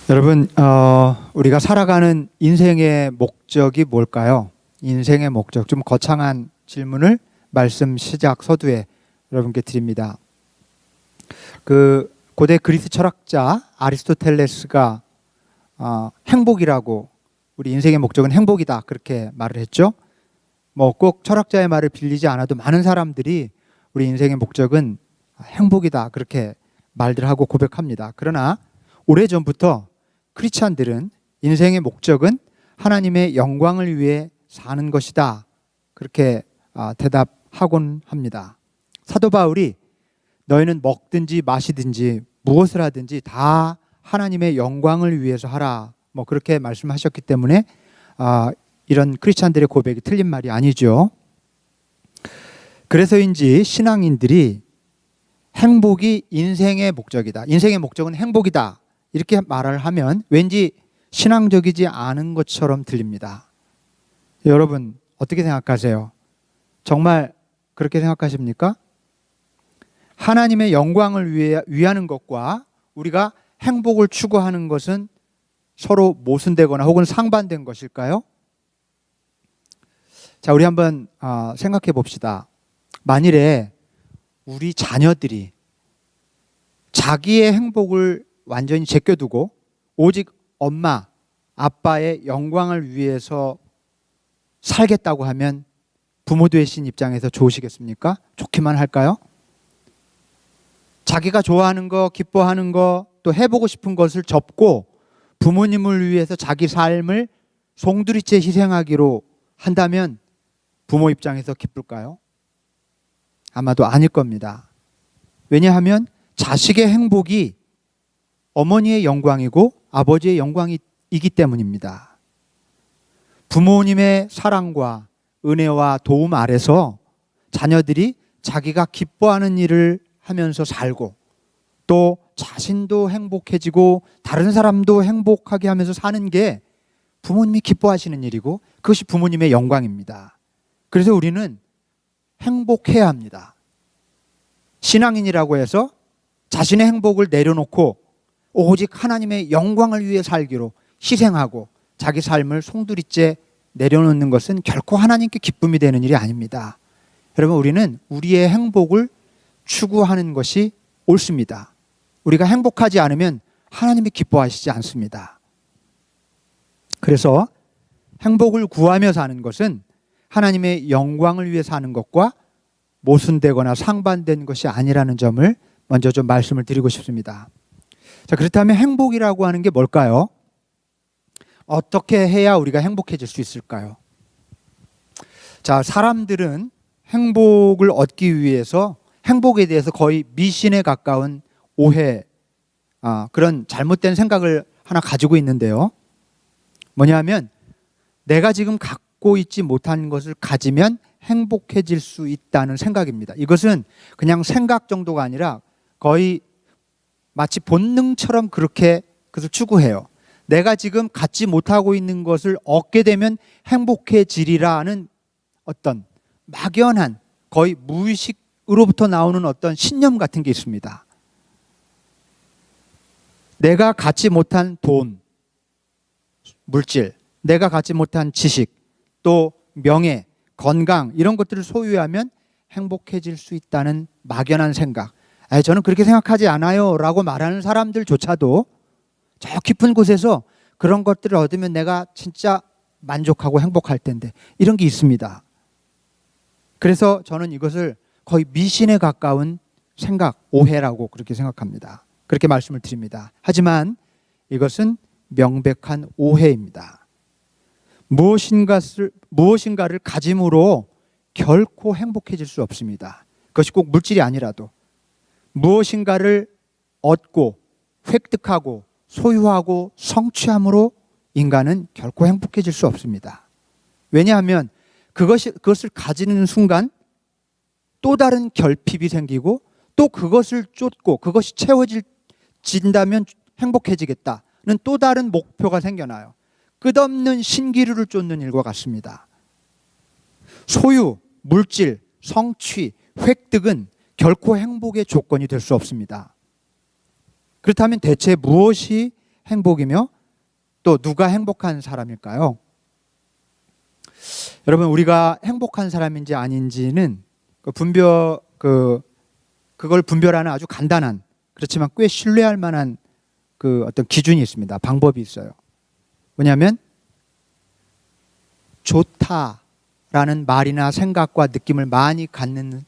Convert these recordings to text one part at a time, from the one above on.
여러분, 우리가 살아가는 인생의 목적이 뭘까요? 인생의 목적, 좀 거창한 질문을 말씀 시작 서두에 여러분께 드립니다. 고대 그리스 철학자 아리스토텔레스가 행복이라고, 우리 인생의 목적은 행복이다, 그렇게 말을 했죠. 뭐 꼭 철학자의 말을 빌리지 않아도 많은 사람들이 우리 인생의 목적은 행복이다, 그렇게 말들 하고 고백합니다. 그러나 오래전부터 크리스찬들은 인생의 목적은 하나님의 영광을 위해 사는 것이다, 그렇게 대답하곤 합니다. 사도 바울이 너희는 먹든지 마시든지 무엇을 하든지 다 하나님의 영광을 위해서 하라, 뭐 그렇게 말씀하셨기 때문에 이런 크리스찬들의 고백이 틀린 말이 아니죠. 그래서인지 신앙인들이 행복이 인생의 목적이다, 인생의 목적은 행복이다, 이렇게 말을 하면 왠지 신앙적이지 않은 것처럼 들립니다. 여러분 어떻게 생각하세요? 정말 그렇게 생각하십니까? 하나님의 영광을 위하는 것과 우리가 행복을 추구하는 것은 서로 모순되거나 혹은 상반된 것일까요? 자, 우리 한번 생각해 봅시다. 만일에 우리 자녀들이 자기의 행복을 완전히 제껴두고 오직 엄마, 아빠의 영광을 위해서 살겠다고 하면 부모 되신 입장에서 좋으시겠습니까? 좋기만 할까요? 자기가 좋아하는 거, 기뻐하는 거, 또 해보고 싶은 것을 접고 부모님을 위해서 자기 삶을 송두리째 희생하기로 한다면 부모 입장에서 기쁠까요? 아마도 아닐 겁니다. 왜냐하면 자식의 행복이 어머니의 영광이고 아버지의 영광이기 때문입니다. 부모님의 사랑과 은혜와 도움 아래서 자녀들이 자기가 기뻐하는 일을 하면서 살고 또 자신도 행복해지고 다른 사람도 행복하게 하면서 사는 게 부모님이 기뻐하시는 일이고 그것이 부모님의 영광입니다. 그래서 우리는 행복해야 합니다. 신앙인이라고 해서 자신의 행복을 내려놓고 오직 하나님의 영광을 위해 살기로 희생하고 자기 삶을 송두리째 내려놓는 것은 결코 하나님께 기쁨이 되는 일이 아닙니다. 여러분, 우리는 우리의 행복을 추구하는 것이 옳습니다. 우리가 행복하지 않으면 하나님이 기뻐하시지 않습니다. 그래서 행복을 구하며 사는 것은 하나님의 영광을 위해 사는 것과 모순되거나 상반된 것이 아니라는 점을 먼저 좀 말씀을 드리고 싶습니다. 자, 그렇다면 행복이라고 하는 게 뭘까요? 어떻게 해야 우리가 행복해질 수 있을까요? 자, 사람들은 행복을 얻기 위해서 행복에 대해서 거의 미신에 가까운 오해, 그런 잘못된 생각을 하나 가지고 있는데요. 뭐냐면 내가 지금 갖고 있지 못한 것을 가지면 행복해질 수 있다는 생각입니다. 이것은 그냥 생각 정도가 아니라 거의 마치 본능처럼 그렇게 그것을 추구해요. 내가 지금 갖지 못하고 있는 것을 얻게 되면 행복해지리라는 어떤 막연한 거의 무의식으로부터 나오는 어떤 신념 같은 게 있습니다. 내가 갖지 못한 돈, 물질, 내가 갖지 못한 지식, 또 명예, 건강, 이런 것들을 소유하면 행복해질 수 있다는 막연한 생각. 저는 그렇게 생각하지 않아요 라고 말하는 사람들조차도 저 깊은 곳에서 그런 것들을 얻으면 내가 진짜 만족하고 행복할 텐데, 이런 게 있습니다. 그래서 저는 이것을 거의 미신에 가까운 생각, 오해라고 그렇게 생각합니다. 그렇게 말씀을 드립니다. 하지만 이것은 명백한 오해입니다. 무엇인가를 가짐으로 결코 행복해질 수 없습니다. 그것이 꼭 물질이 아니라도 무엇인가를 얻고 획득하고 소유하고 성취함으로 인간은 결코 행복해질 수 없습니다. 왜냐하면 그것을 가지는 순간 또 다른 결핍이 생기고 또 그것을 쫓고 그것이 채워진다면 행복해지겠다는 또 다른 목표가 생겨나요. 끝없는 신기루를 쫓는 일과 같습니다. 소유, 물질, 성취, 획득은 결코 행복의 조건이 될 수 없습니다. 그렇다면 대체 무엇이 행복이며 또 누가 행복한 사람일까요? 여러분, 우리가 행복한 사람인지 아닌지는 그걸 분별하는 아주 간단한, 그렇지만 꽤 신뢰할 만한 어떤 기준이 있습니다. 방법이 있어요. 뭐냐면 좋다라는 말이나 생각과 느낌을 많이 갖는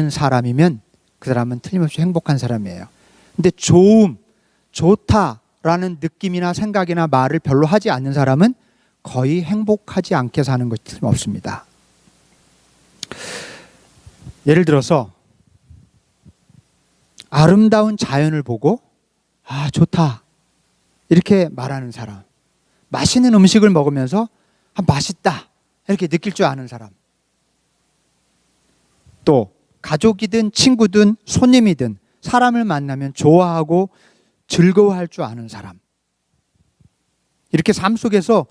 사람이면 그 사람은 틀림없이 행복한 사람이에요. 근데 좋다라는 느낌이나 생각이나 말을 별로 하지 않는 사람은 거의 행복하지 않게 사는 것이 틀림없습니다. 예를 들어서 아름다운 자연을 보고 아, 좋다 이렇게 말하는 사람, 맛있는 음식을 먹으면서 아, 맛있다 이렇게 느낄 줄 아는 사람, 또 가족이든 친구든 손님이든 사람을 만나면 좋아하고 즐거워할 줄 아는 사람, 이렇게 삶 속에서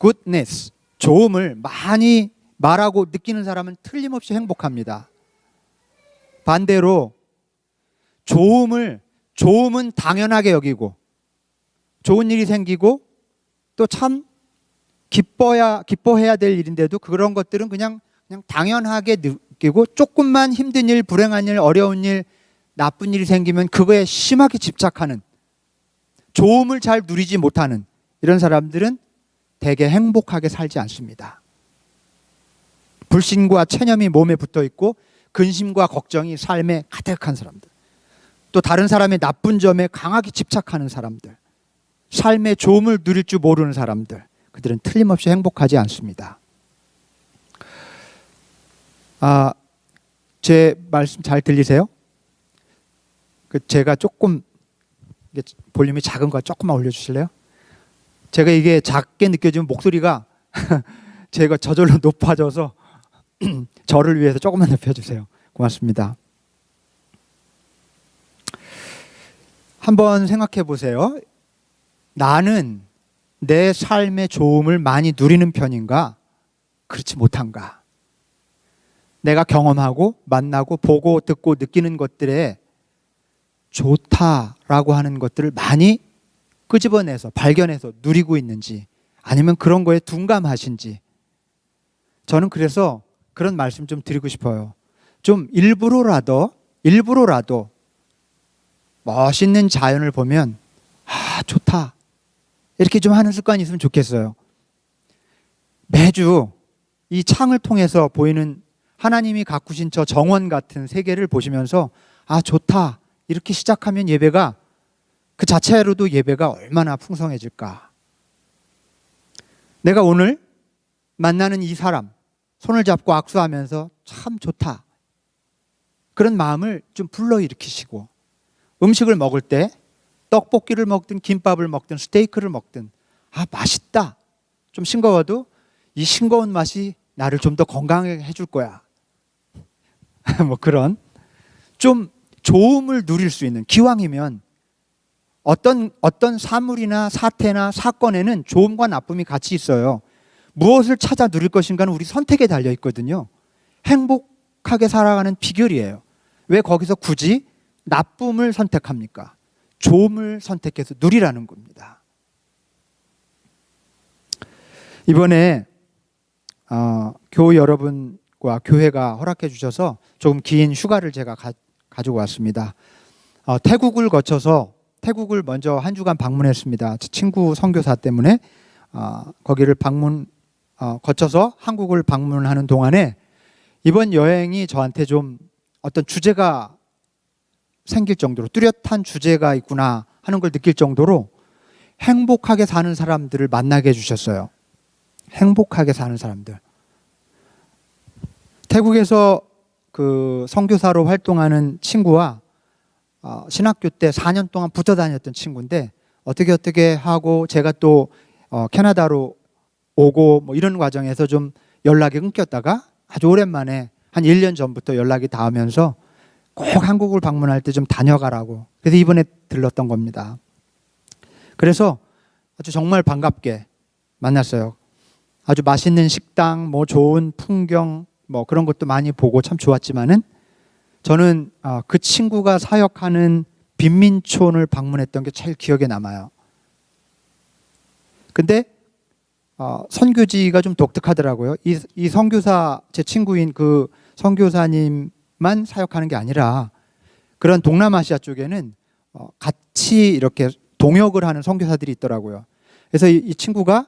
goodness, 좋음을 많이 말하고 느끼는 사람은 틀림없이 행복합니다. 반대로 좋음은 당연하게 여기고 좋은 일이 생기고 또 참 기뻐해야 될 일인데도 그런 것들은 그냥 당연하게 느끼고 조금만 힘든 일, 불행한 일, 어려운 일, 나쁜 일이 생기면 그거에 심하게 집착하는, 좋음을 잘 누리지 못하는 이런 사람들은 대개 행복하게 살지 않습니다. 불신과 체념이 몸에 붙어 있고 근심과 걱정이 삶에 가득한 사람들, 또 다른 사람의 나쁜 점에 강하게 집착하는 사람들, 삶의 좋음을 누릴 줄 모르는 사람들, 그들은 틀림없이 행복하지 않습니다. 제 말씀 잘 들리세요? 제가 조금 볼륨이 작은 거 조금만 올려주실래요? 제가 이게 작게 느껴지면 목소리가 제가 저절로 높아져서 저를 위해서 조금만 높여주세요. 고맙습니다. 한번 생각해 보세요. 나는 내 삶의 좋음을 많이 누리는 편인가? 그렇지 못한가? 내가 경험하고 만나고 보고 듣고 느끼는 것들에 좋다라고 하는 것들을 많이 끄집어내서 발견해서 누리고 있는지, 아니면 그런 거에 둔감하신지, 저는 그래서 그런 말씀 좀 드리고 싶어요. 좀 일부러라도 멋있는 자연을 보면 아, 좋다 이렇게 좀 하는 습관이 있으면 좋겠어요. 매주 이 창을 통해서 보이는 하나님이 가꾸신 저 정원 같은 세계를 보시면서 아, 좋다 이렇게 시작하면 예배가 그 자체로도 예배가 얼마나 풍성해질까. 내가 오늘 만나는 이 사람 손을 잡고 악수하면서 참 좋다, 그런 마음을 좀 불러일으키시고, 음식을 먹을 때 떡볶이를 먹든 김밥을 먹든 스테이크를 먹든 아, 맛있다, 좀 싱거워도 이 싱거운 맛이 나를 좀 더 건강하게 해줄 거야 뭐 그런 좀 좋음을 누릴 수 있는, 기왕이면 어떤 사물이나 사태나 사건에는 좋음과 나쁨이 같이 있어요. 무엇을 찾아 누릴 것인가는 우리 선택에 달려 있거든요. 행복하게 살아가는 비결이에요. 왜 거기서 굳이 나쁨을 선택합니까? 좋음을 선택해서 누리라는 겁니다. 이번에 교우 여러분과 교회가 허락해 주셔서 조금 긴 휴가를 제가 가지고 왔습니다. 태국을 먼저 한 주간 방문했습니다. 친구 선교사 때문에 거기를 거쳐서 한국을 방문하는 동안에 이번 여행이 저한테 좀 어떤 주제가 생길 정도로, 뚜렷한 주제가 있구나 하는 걸 느낄 정도로 행복하게 사는 사람들을 만나게 해주셨어요. 행복하게 사는 사람들. 태국에서 그 선교사로 활동하는 친구와 신학교 때 4년 동안 붙어 다녔던 친구인데 어떻게 하고 제가 또 캐나다로 오고 뭐 이런 과정에서 좀 연락이 끊겼다가 아주 오랜만에 한 1년 전부터 연락이 닿으면서 꼭 한국을 방문할 때 좀 다녀가라고, 그래서 이번에 들렀던 겁니다. 그래서 아주 정말 반갑게 만났어요. 아주 맛있는 식당, 뭐 좋은 풍경, 뭐 그런 것도 많이 보고 참 좋았지만은 저는 그 친구가 사역하는 빈민촌을 방문했던 게 제일 기억에 남아요. 근데 선교지가 좀 독특하더라고요. 이 선교사, 제 친구인 그 선교사님만 사역하는 게 아니라 그런 동남아시아 쪽에는 같이 이렇게 동역을 하는 선교사들이 있더라고요. 그래서 이 친구가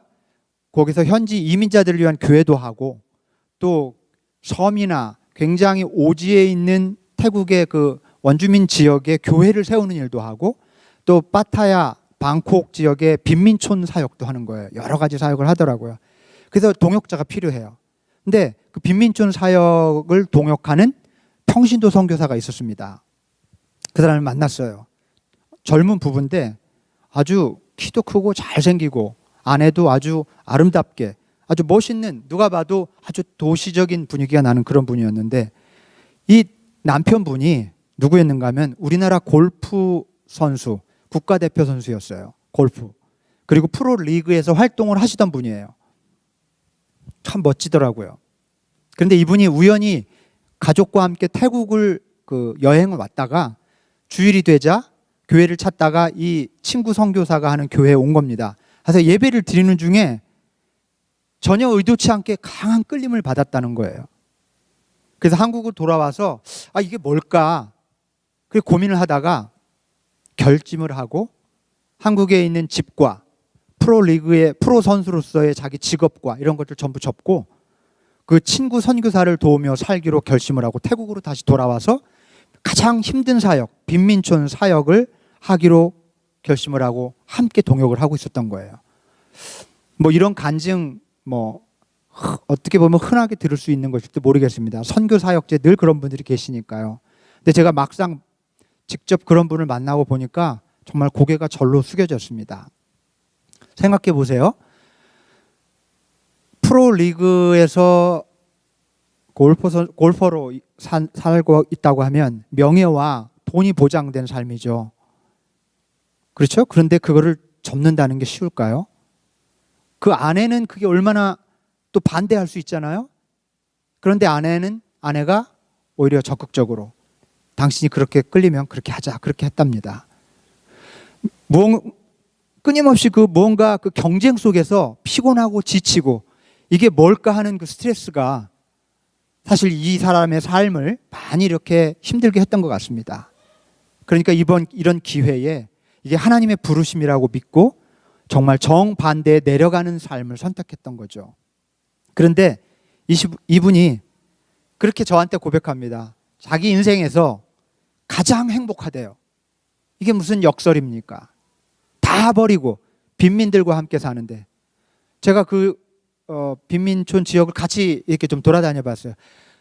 거기서 현지 이민자들을 위한 교회도 하고, 또 섬이나 굉장히 오지에 있는 태국의 그 원주민 지역에 교회를 세우는 일도 하고, 또 파타야, 방콕 지역의 빈민촌 사역도 하는 거예요. 여러 가지 사역을 하더라고요. 그래서 동역자가 필요해요. 근데 그 빈민촌 사역을 동역하는 평신도 선교사가 있었습니다. 그 사람을 만났어요. 젊은 부부인데 아주 키도 크고 잘생기고 아내도 아주 아름답게 아주 멋있는, 누가 봐도 아주 도시적인 분위기가 나는 그런 분이었는데, 이 남편분이 누구였는가 하면 우리나라 골프 선수, 국가대표 선수였어요. 골프. 그리고 프로리그에서 활동을 하시던 분이에요. 참 멋지더라고요. 그런데 이분이 우연히 가족과 함께 태국을 여행을 왔다가 주일이 되자 교회를 찾다가 이 친구 선교사가 하는 교회에 온 겁니다. 그래서 예배를 드리는 중에 전혀 의도치 않게 강한 끌림을 받았다는 거예요. 그래서 한국으로 돌아와서 이게 뭘까? 그래서 고민을 하다가 결심을 하고 한국에 있는 집과 프로리그의 프로 선수로서의 자기 직업과 이런 것들 전부 접고 그 친구 선교사를 도우며 살기로 결심을 하고 태국으로 다시 돌아와서 가장 힘든 사역, 빈민촌 사역을 하기로 결심을 하고 함께 동역을 하고 있었던 거예요. 뭐 이런 간증 어떻게 보면 흔하게 들을 수 있는 것일지도 모르겠습니다. 선교 사역제 늘 그런 분들이 계시니까요. 근데 제가 막상 직접 그런 분을 만나고 보니까 정말 고개가 절로 숙여졌습니다. 생각해 보세요. 프로리그에서 골퍼로 살고 있다고 하면 명예와 돈이 보장된 삶이죠. 그렇죠? 그런데 그거를 접는다는 게 쉬울까요? 그 아내는 그게 얼마나 또 반대할 수 있잖아요. 그런데 아내가 오히려 적극적으로 당신이 그렇게 끌리면 그렇게 하자, 그렇게 했답니다. 끊임없이 뭔가 그 경쟁 속에서 피곤하고 지치고 이게 뭘까 하는 그 스트레스가 사실 이 사람의 삶을 많이 이렇게 힘들게 했던 것 같습니다. 그러니까 이런 기회에 이게 하나님의 부르심이라고 믿고 정말 정반대에 내려가는 삶을 선택했던 거죠. 그런데 이분이 그렇게 저한테 고백합니다. 자기 인생에서 가장 행복하대요. 이게 무슨 역설입니까? 다 버리고 빈민들과 함께 사는데, 제가 빈민촌 지역을 같이 이렇게 좀 돌아다녀 봤어요.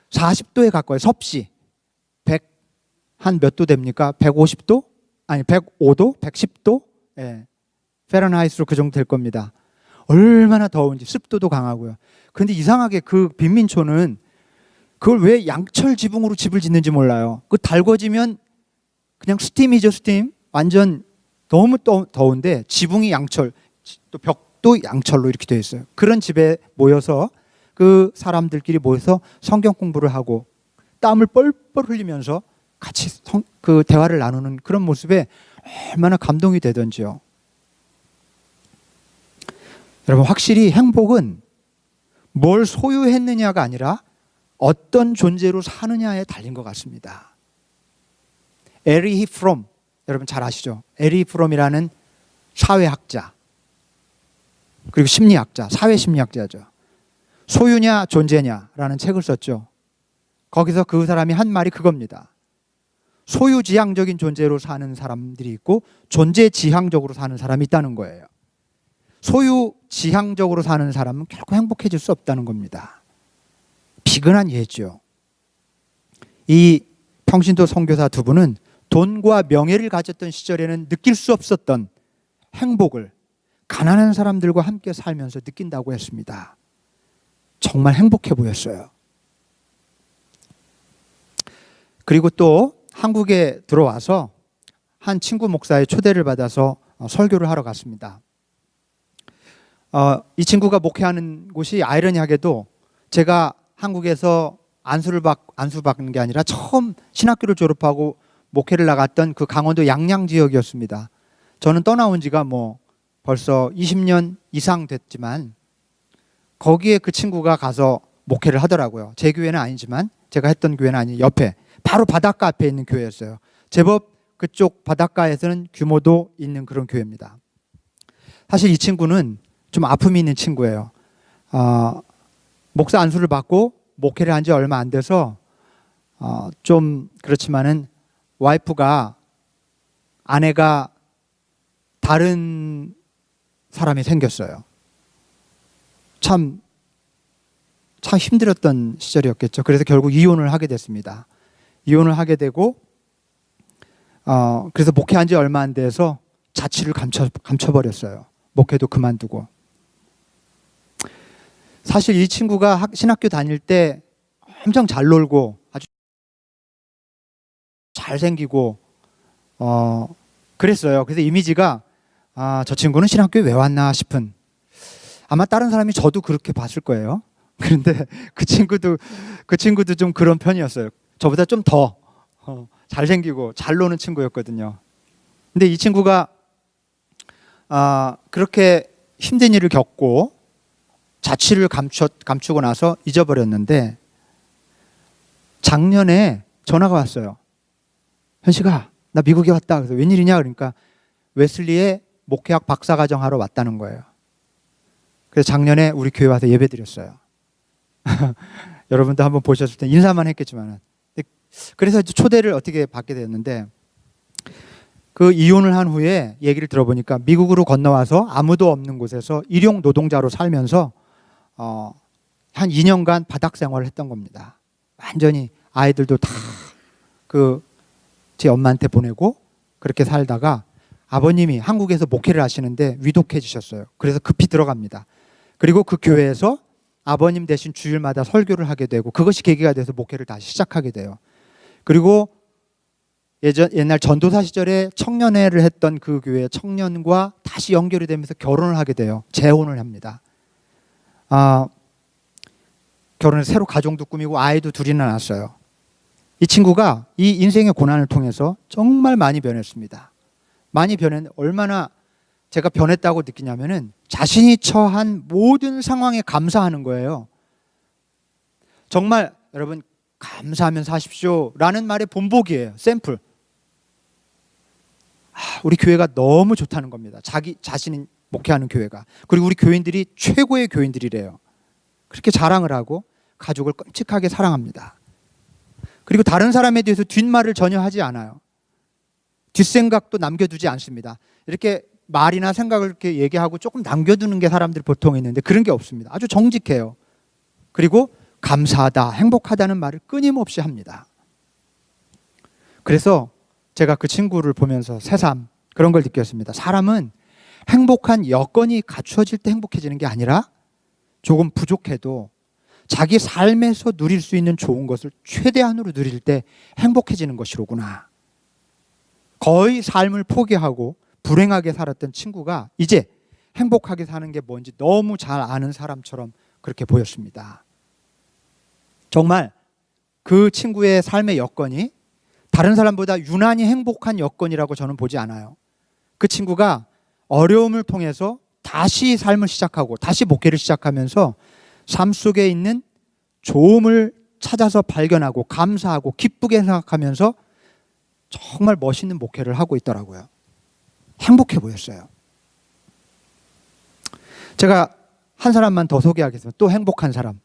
40도에 가까워요. 섭씨. 한 몇 도 됩니까? 150도? 아니 105도? 110도? 예. 페른하이트로 그 정도 될 겁니다. 얼마나 더운지, 습도도 강하고요. 그런데 이상하게 그 빈민촌은 그걸 왜 양철 지붕으로 집을 짓는지 몰라요. 그 달궈지면 그냥 스팀이죠, 스팀. 완전 너무 더운데 지붕이 양철, 또 벽도 양철로 이렇게 되어 있어요. 그런 집에 모여서 그 사람들끼리 모여서 성경 공부를 하고 땀을 뻘뻘 흘리면서 같이 그 대화를 나누는 그런 모습에 얼마나 감동이 되던지요. 여러분, 확실히 행복은 뭘 소유했느냐가 아니라 어떤 존재로 사느냐에 달린 것 같습니다. 에리히 프롬, 여러분 잘 아시죠? 에리히 프롬이라는 사회학자, 그리고 심리학자, 사회심리학자죠. 소유냐 존재냐라는 책을 썼죠. 거기서 그 사람이 한 말이 그겁니다. 소유지향적인 존재로 사는 사람들이 있고 존재지향적으로 사는 사람이 있다는 거예요. 소유지향적으로 사는 사람은 결코 행복해질 수 없다는 겁니다. 비근한 예죠. 이 평신도 선교사 두 분은 돈과 명예를 가졌던 시절에는 느낄 수 없었던 행복을 가난한 사람들과 함께 살면서 느낀다고 했습니다. 정말 행복해 보였어요. 그리고 또 한국에 들어와서 한 친구 목사의 초대를 받아서 설교를 하러 갔습니다. 이 친구가 목회하는 곳이 아이러니하게도 제가 한국에서 안수 받는 게 아니라 처음 신학교를 졸업하고 목회를 나갔던 그 강원도 양양 지역이었습니다. 저는 떠나온 지가 벌써 20년 이상 됐지만 거기에 그 친구가 가서 목회를 하더라고요. 제 교회는 아니지만, 제가 했던 교회는 아니, 옆에 바로 바닷가 앞에 있는 교회였어요. 제법 그쪽 바닷가에서는 규모도 있는 그런 교회입니다. 사실 이 친구는 좀 아픔이 있는 친구예요. 목사 안수를 받고 목회를 한 지 얼마 안 돼서 좀 그렇지만은 아내가 다른 사람이 생겼어요. 참 힘들었던 시절이었겠죠. 그래서 결국 이혼을 하게 됐습니다. 이혼을 하게 되고 그래서 목회한 지 얼마 안 돼서 자취를 감춰버렸어요. 목회도 그만두고. 사실 이 친구가 신학교 다닐 때 엄청 잘 놀고 아주 잘생기고 그랬어요. 그래서 이미지가 저 친구는 신학교에 왜 왔나 싶은, 아마 다른 사람이 저도 그렇게 봤을 거예요. 그런데 그 친구도 좀 그런 편이었어요. 저보다 좀 더 잘생기고 잘 노는 친구였거든요. 근데 이 친구가 그렇게 힘든 일을 겪고 자취를 감추고 나서 잊어버렸는데 작년에 전화가 왔어요. 현식아, 나 미국에 왔다. 그래서 웬일이냐? 그러니까 웨슬리에 목회학 박사과정 하러 왔다는 거예요. 그래서 작년에 우리 교회 와서 예배 드렸어요. 여러분도 한번 보셨을 때 인사만 했겠지만, 그래서 초대를 어떻게 받게 되었는데, 그 이혼을 한 후에 얘기를 들어보니까 미국으로 건너와서 아무도 없는 곳에서 일용 노동자로 살면서 한 2년간 바닥 생활을 했던 겁니다. 완전히 아이들도 다 제 엄마한테 보내고 그렇게 살다가 아버님이 한국에서 목회를 하시는데 위독해지셨어요. 그래서 급히 들어갑니다. 그리고 그 교회에서 아버님 대신 주일마다 설교를 하게 되고, 그것이 계기가 돼서 목회를 다시 시작하게 돼요. 그리고 옛날 전도사 시절에 청년회를 했던 그 교회 청년과 다시 연결이 되면서 결혼을 하게 돼요. 재혼을 합니다. 결혼해서 새로 가정도 꾸미고 아이도 둘이나 낳았어요. 이 친구가 이 인생의 고난을 통해서 정말 많이 변했습니다. 많이 변했는데 얼마나 제가 변했다고 느끼냐면은 자신이 처한 모든 상황에 감사하는 거예요. 정말 여러분, 감사하면서 하십시오 라는 말의 본보기예요. 샘플. 우리 교회가 너무 좋다는 겁니다. 자신이 목회하는 교회가. 그리고 우리 교인들이 최고의 교인들이래요. 그렇게 자랑을 하고 가족을 끔찍하게 사랑합니다. 그리고 다른 사람에 대해서 뒷말을 전혀 하지 않아요. 뒷생각도 남겨두지 않습니다. 이렇게 말이나 생각을 이렇게 얘기하고 조금 남겨두는 게 사람들이 보통 있는데 그런 게 없습니다. 아주 정직해요. 그리고 감사하다, 행복하다는 말을 끊임없이 합니다. 그래서 제가 그 친구를 보면서 새삼 그런 걸 느꼈습니다. 사람은 행복한 여건이 갖추어질 때 행복해지는 게 아니라 조금 부족해도 자기 삶에서 누릴 수 있는 좋은 것을 최대한으로 누릴 때 행복해지는 것이로구나. 거의 삶을 포기하고 불행하게 살았던 친구가 이제 행복하게 사는 게 뭔지 너무 잘 아는 사람처럼 그렇게 보였습니다. 정말 그 친구의 삶의 여건이 다른 사람보다 유난히 행복한 여건이라고 저는 보지 않아요. 그 친구가 어려움을 통해서 다시 삶을 시작하고 다시 목회를 시작하면서 삶 속에 있는 좋음을 찾아서 발견하고 감사하고 기쁘게 생각하면서 정말 멋있는 목회를 하고 있더라고요. 행복해 보였어요. 제가 한 사람만 더 소개하겠습니다. 또 행복한 사람.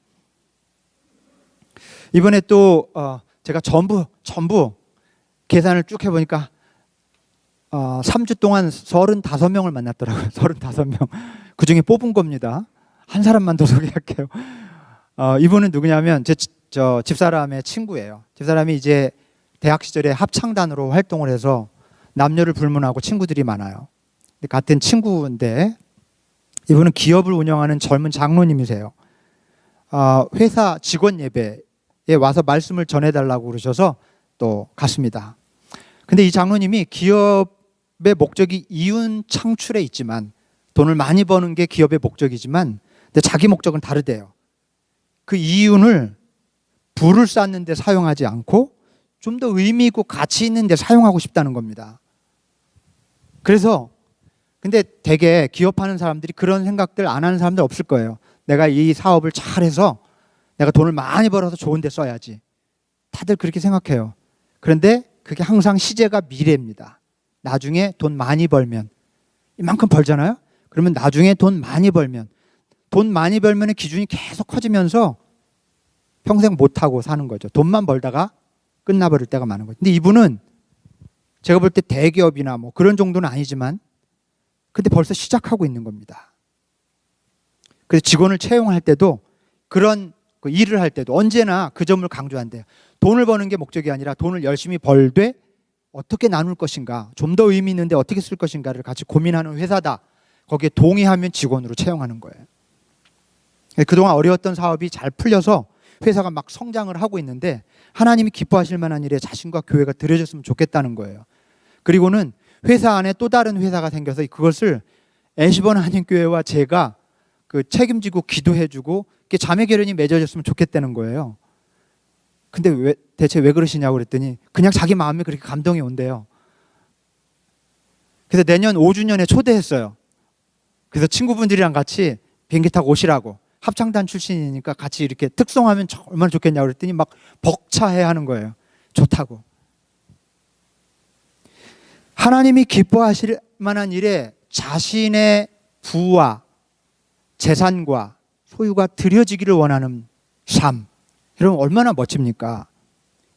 이번에 또 제가 전부 계산을 쭉 해보니까 3주 동안 35명을 만났더라고요. 35명. 그중에 뽑은 겁니다. 한 사람만 더 소개할게요. 이분은 누구냐면 저 집사람의 친구예요. 집사람이 이제 대학 시절에 합창단으로 활동을 해서 남녀를 불문하고 친구들이 많아요. 같은 친구인데 이분은 기업을 운영하는 젊은 장로님이세요. 회사 직원 예배에 와서 말씀을 전해달라고 그러셔서 또 갔습니다. 근데 이 장로님이 기업의 목적이 이윤 창출에 있지만, 돈을 많이 버는 게 기업의 목적이지만 근데 자기 목적은 다르대요. 그 이윤을 부를 쌓는 데 사용하지 않고 좀 더 의미 있고 가치 있는 데 사용하고 싶다는 겁니다. 그래서 근데 되게 기업하는 사람들이 그런 생각들 안 하는 사람들 없을 거예요. 내가 이 사업을 잘해서 내가 돈을 많이 벌어서 좋은 데 써야지. 다들 그렇게 생각해요. 그런데 그게 항상 시제가 미래입니다. 나중에 돈 많이 벌면, 이만큼 벌잖아요? 그러면 나중에 돈 많이 벌면 기준이 계속 커지면서 평생 못하고 사는 거죠. 돈만 벌다가 끝나버릴 때가 많은 거죠. 근데 이분은 제가 볼 때 대기업이나 뭐 그런 정도는 아니지만 근데 벌써 시작하고 있는 겁니다. 그래서 직원을 채용할 때도 그런 그 일을 할 때도 언제나 그 점을 강조한대요. 돈을 버는 게 목적이 아니라 돈을 열심히 벌되 어떻게 나눌 것인가, 좀 더 의미 있는데 어떻게 쓸 것인가를 같이 고민하는 회사다. 거기에 동의하면 직원으로 채용하는 거예요. 그동안 어려웠던 사업이 잘 풀려서 회사가 막 성장을 하고 있는데 하나님이 기뻐하실 만한 일에 자신과 교회가 들여졌으면 좋겠다는 거예요. 그리고는 회사 안에 또 다른 회사가 생겨서 그것을 애시번 한인교회와 제가 그 책임지고 기도해주고 자매 결연이 맺어졌으면 좋겠다는 거예요. 근데 대체 왜 그러시냐고 그랬더니 그냥 자기 마음에 그렇게 감동이 온대요. 그래서 내년 5주년에 초대했어요. 그래서 친구분들이랑 같이 비행기 타고 오시라고. 합창단 출신이니까 같이 이렇게 특송하면 얼마나 좋겠냐고 그랬더니 막 벅차해 하는 거예요. 좋다고. 하나님이 기뻐하실 만한 일에 자신의 부와 재산과 소유가 드려지기를 원하는 삶. 여러분 얼마나 멋집니까?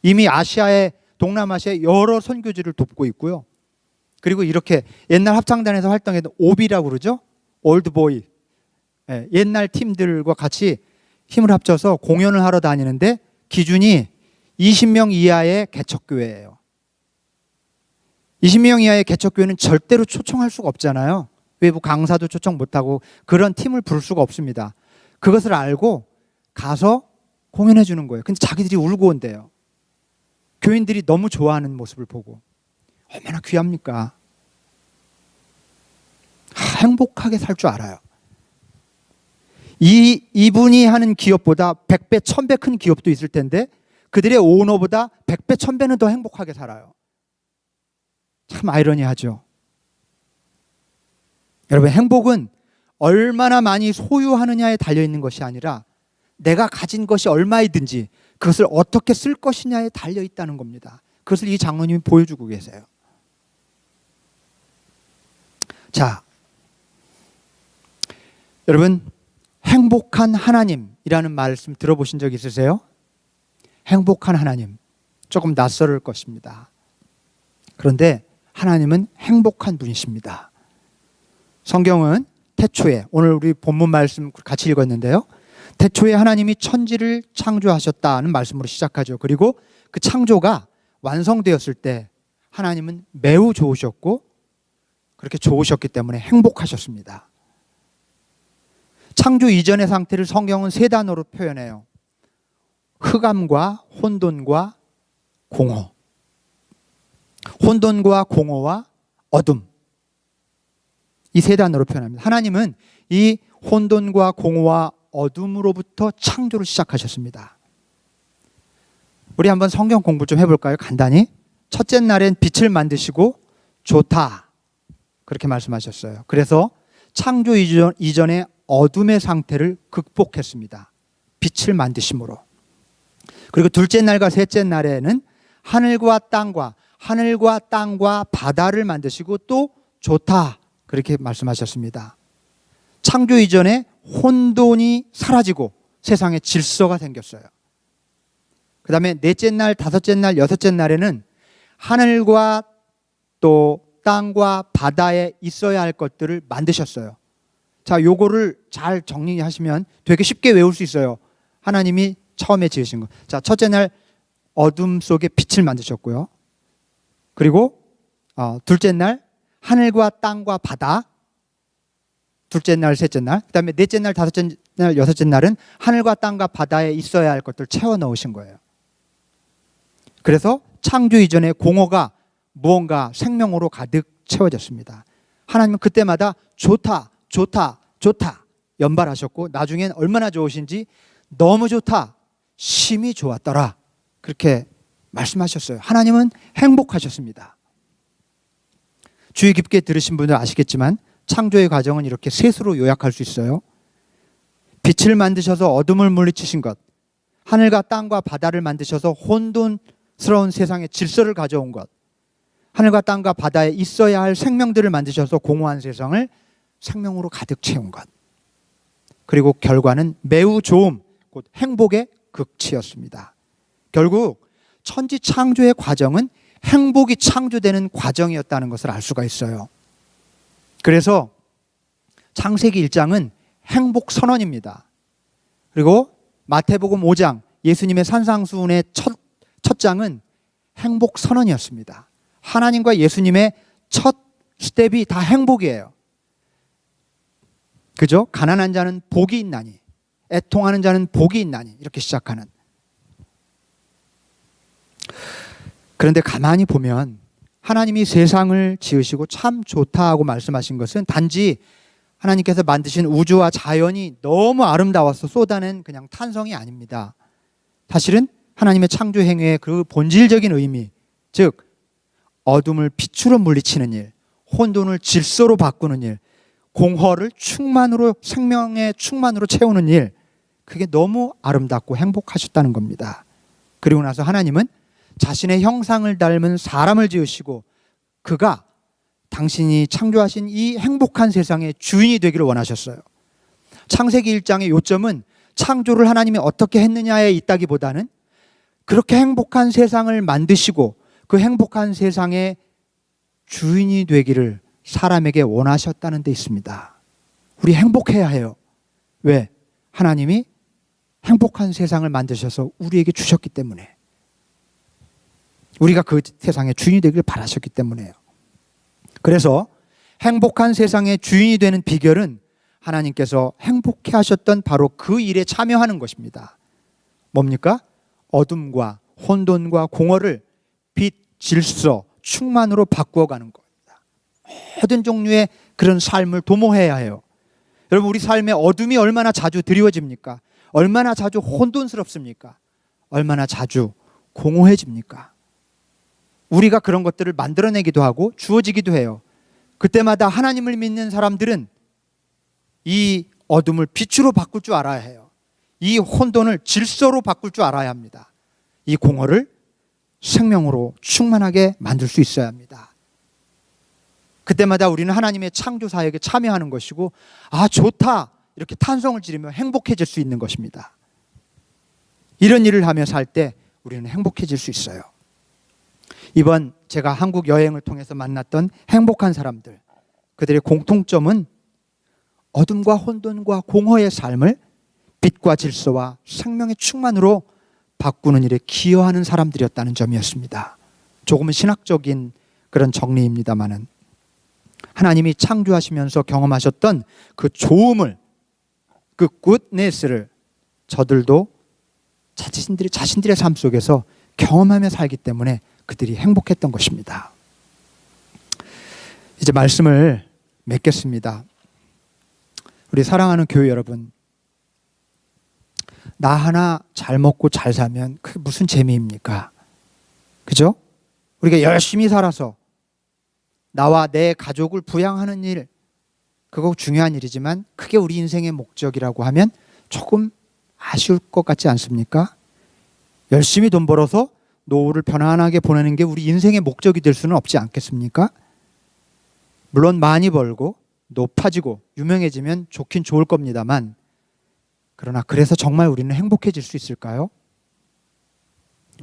이미 아시아에 동남아시아에 여러 선교지를 돕고 있고요. 그리고 이렇게 옛날 합창단에서 활동했던 오비라고 그러죠. 올드보이. 옛날 팀들과 같이 힘을 합쳐서 공연을 하러 다니는데 기준이 20명 이하의 개척교회예요. 20명 이하의 개척교회는 절대로 초청할 수가 없잖아요. 외부 강사도 초청 못하고 그런 팀을 부를 수가 없습니다. 그것을 알고 가서 공연해 주는 거예요. 근데 자기들이 울고 온대요. 교인들이 너무 좋아하는 모습을 보고. 얼마나 귀합니까? 행복하게 살 줄 알아요. 이분이 하는 기업보다 100배, 1000배 큰 기업도 있을 텐데 그들의 오너보다 100배, 1000배는 더 행복하게 살아요. 참 아이러니하죠. 여러분, 행복은 얼마나 많이 소유하느냐에 달려있는 것이 아니라 내가 가진 것이 얼마이든지 그것을 어떻게 쓸 것이냐에 달려있다는 겁니다. 그것을 이 장로님이 보여주고 계세요. 자, 여러분, 행복한 하나님이라는 말씀 들어보신 적 있으세요? 행복한 하나님. 조금 낯설을 것입니다. 그런데 하나님은 행복한 분이십니다. 성경은 태초에, 오늘 우리 본문 말씀 같이 읽었는데요. 태초에 하나님이 천지를 창조하셨다는 말씀으로 시작하죠. 그리고 그 창조가 완성되었을 때 하나님은 매우 좋으셨고 그렇게 좋으셨기 때문에 행복하셨습니다. 창조 이전의 상태를 성경은 세 단어로 표현해요. 흑암과 혼돈과 공허. 혼돈과 공허와 어둠. 이 세 단어로 표현합니다. 하나님은 이 혼돈과 공허와 어둠으로부터 창조를 시작하셨습니다. 우리 한번 성경 공부 좀 해볼까요? 간단히. 첫째 날엔 빛을 만드시고 좋다. 그렇게 말씀하셨어요. 그래서 창조 이전의 어둠의 상태를 극복했습니다. 빛을 만드심으로. 그리고 둘째 날과 셋째 날에는 하늘과 땅과 바다를 만드시고 또 좋다. 그렇게 말씀하셨습니다. 창조 이전에 혼돈이 사라지고 세상에 질서가 생겼어요. 그 다음에 넷째 날, 다섯째 날, 여섯째 날에는 하늘과 또 땅과 바다에 있어야 할 것들을 만드셨어요. 자, 요거를 잘 정리하시면 되게 쉽게 외울 수 있어요. 하나님이 처음에 지으신 거. 자, 첫째 날 어둠 속에 빛을 만드셨고요. 그리고 둘째 날 하늘과 땅과 바다. 둘째 날, 셋째 날. 그 다음에 넷째 날, 다섯째 날, 여섯째 날은 하늘과 땅과 바다에 있어야 할 것들 채워 넣으신 거예요. 그래서 창조 이전에 공허가 무언가 생명으로 가득 채워졌습니다. 하나님은 그때마다 좋다, 좋다, 좋다 연발하셨고 나중엔 얼마나 좋으신지 너무 좋다, 심히 좋았더라 그렇게 말씀하셨어요. 하나님은 행복하셨습니다. 주의 깊게 들으신 분들 아시겠지만 창조의 과정은 이렇게 셋으로 요약할 수 있어요. 빛을 만드셔서 어둠을 물리치신 것, 하늘과 땅과 바다를 만드셔서 혼돈스러운 세상에 질서를 가져온 것, 하늘과 땅과 바다에 있어야 할 생명들을 만드셔서 공허한 세상을 생명으로 가득 채운 것, 그리고 결과는 매우 좋음, 곧 행복의 극치였습니다. 결국 천지 창조의 과정은 행복이 창조되는 과정이었다는 것을 알 수가 있어요. 그래서 창세기 1장은 행복 선언입니다. 그리고 마태복음 5장, 예수님의 산상수훈의 첫 장은 행복 선언이었습니다. 하나님과 예수님의 첫 스텝이 다 행복이에요. 그죠? 가난한 자는 복이 있나니, 애통하는 자는 복이 있나니, 이렇게 시작하는. 그런데 가만히 보면 하나님이 세상을 지으시고 참 좋다 하고 말씀하신 것은 단지 하나님께서 만드신 우주와 자연이 너무 아름다워서 쏟아낸 그냥 탄성이 아닙니다. 사실은 하나님의 창조 행위의 그 본질적인 의미, 즉 어둠을 빛으로 물리치는 일, 혼돈을 질서로 바꾸는 일, 공허를 충만으로, 생명의 충만으로 채우는 일, 그게 너무 아름답고 행복하셨다는 겁니다. 그리고 나서 하나님은 자신의 형상을 닮은 사람을 지으시고 그가 당신이 창조하신 이 행복한 세상의 주인이 되기를 원하셨어요. 창세기 1장의 요점은 창조를 하나님이 어떻게 했느냐에 있다기보다는 그렇게 행복한 세상을 만드시고 그 행복한 세상의 주인이 되기를 사람에게 원하셨다는 데 있습니다. 우리 행복해야 해요. 왜? 하나님이 행복한 세상을 만드셔서 우리에게 주셨기 때문에, 우리가 그 세상의 주인이 되기를 바라셨기 때문에요. 그래서 행복한 세상의 주인이 되는 비결은 하나님께서 행복해 하셨던 바로 그 일에 참여하는 것입니다. 뭡니까? 어둠과 혼돈과 공허를 빛, 질서, 충만으로 바꾸어가는 겁니다. 모든 종류의 그런 삶을 도모해야 해요. 여러분, 우리 삶에 어둠이 얼마나 자주 드리워집니까? 얼마나 자주 혼돈스럽습니까? 얼마나 자주 공허해집니까? 우리가 그런 것들을 만들어내기도 하고 주어지기도 해요. 그때마다 하나님을 믿는 사람들은 이 어둠을 빛으로 바꿀 줄 알아야 해요. 이 혼돈을 질서로 바꿀 줄 알아야 합니다. 이 공허를 생명으로 충만하게 만들 수 있어야 합니다. 그때마다 우리는 하나님의 창조 사역에 참여하는 것이고, 아 좋다 이렇게 탄성을 지르며 행복해질 수 있는 것입니다. 이런 일을 하며 살 때 우리는 행복해질 수 있어요. 이번 제가 한국 여행을 통해서 만났던 행복한 사람들, 그들의 공통점은 어둠과 혼돈과 공허의 삶을 빛과 질서와 생명의 충만으로 바꾸는 일에 기여하는 사람들이었다는 점이었습니다. 조금은 신학적인 그런 정리입니다마는 하나님이 창조하시면서 경험하셨던 그 좋음을, 그 굿네스를 저들도 자신들의 삶 속에서 경험하며 살기 때문에 그들이 행복했던 것입니다. 이제 말씀을 맺겠습니다. 우리 사랑하는 교회 여러분, 나 하나 잘 먹고 잘 살면 그게 무슨 재미입니까? 그죠? 우리가 열심히 살아서 나와 내 가족을 부양하는 일, 그거 중요한 일이지만 그게 우리 인생의 목적이라고 하면 조금 아쉬울 것 같지 않습니까? 열심히 돈 벌어서 노후를 편안하게 보내는 게 우리 인생의 목적이 될 수는 없지 않겠습니까? 물론 많이 벌고 높아지고 유명해지면 좋긴 좋을 겁니다만, 그러나 그래서 정말 우리는 행복해질 수 있을까요?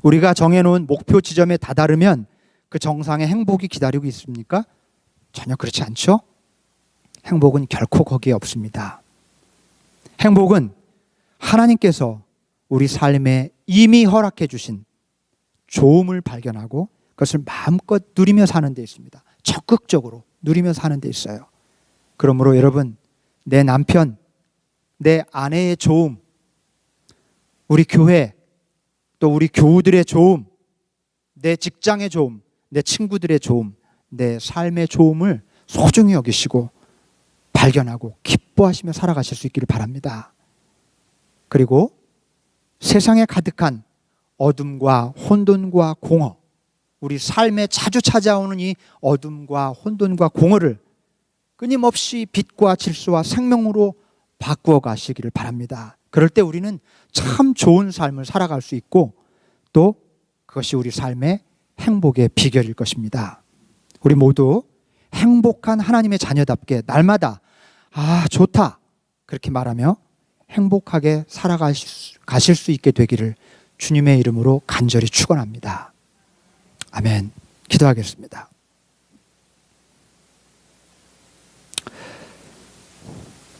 우리가 정해놓은 목표 지점에 다다르면 그 정상의 행복이 기다리고 있습니까? 전혀 그렇지 않죠? 행복은 결코 거기에 없습니다. 행복은 하나님께서 우리 삶에 이미 허락해 주신 좋음을 발견하고 그것을 마음껏 누리며 사는 데 있습니다. 적극적으로 누리며 사는 데 있어요. 그러므로 여러분, 내 남편, 내 아내의 좋음, 우리 교회, 또 우리 교우들의 좋음, 내 직장의 좋음, 내 친구들의 좋음, 내 삶의 좋음을 소중히 여기시고 발견하고 기뻐하시며 살아가실 수 있기를 바랍니다. 그리고 세상에 가득한 어둠과 혼돈과 공허, 우리 삶에 자주 찾아오는 이 어둠과 혼돈과 공허를 끊임없이 빛과 질서와 생명으로 바꾸어 가시기를 바랍니다. 그럴 때 우리는 참 좋은 삶을 살아갈 수 있고 또 그것이 우리 삶의 행복의 비결일 것입니다. 우리 모두 행복한 하나님의 자녀답게 날마다 좋다 그렇게 말하며 행복하게 살아가실 수 있게 되기를 주님의 이름으로 간절히 축원합니다. 아멘. 기도하겠습니다.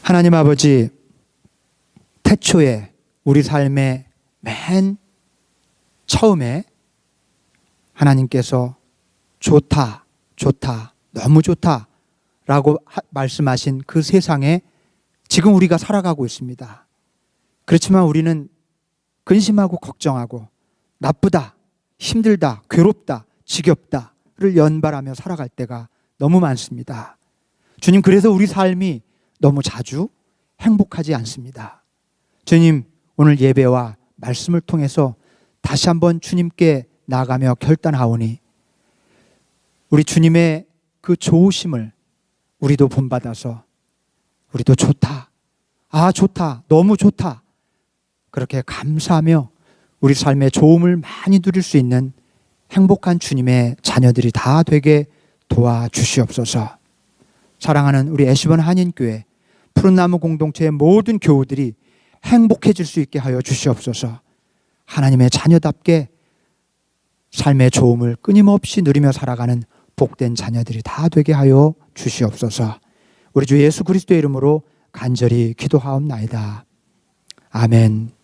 하나님 아버지, 태초에 우리 삶의 맨 처음에 하나님께서 좋다, 좋다, 너무 좋다 라고 말씀하신 그 세상에 지금 우리가 살아가고 있습니다. 그렇지만 우리는 근심하고 걱정하고 나쁘다, 힘들다, 괴롭다, 지겹다를 연발하며 살아갈 때가 너무 많습니다. 주님, 그래서 우리 삶이 너무 자주 행복하지 않습니다. 주님, 오늘 예배와 말씀을 통해서 다시 한번 주님께 나아가며 결단하오니 우리 주님의 그 좋으심을 우리도 본받아서 우리도 좋다, 좋다, 너무 좋다 그렇게 감사하며 우리 삶의 좋음을 많이 누릴 수 있는 행복한 주님의 자녀들이 다 되게 도와주시옵소서. 사랑하는 우리 애시번 한인교회 푸른나무 공동체의 모든 교우들이 행복해질 수 있게 하여 주시옵소서. 하나님의 자녀답게 삶의 좋음을 끊임없이 누리며 살아가는 복된 자녀들이 다 되게 하여 주시옵소서. 우리 주 예수 그리스도의 이름으로 간절히 기도하옵나이다. 아멘.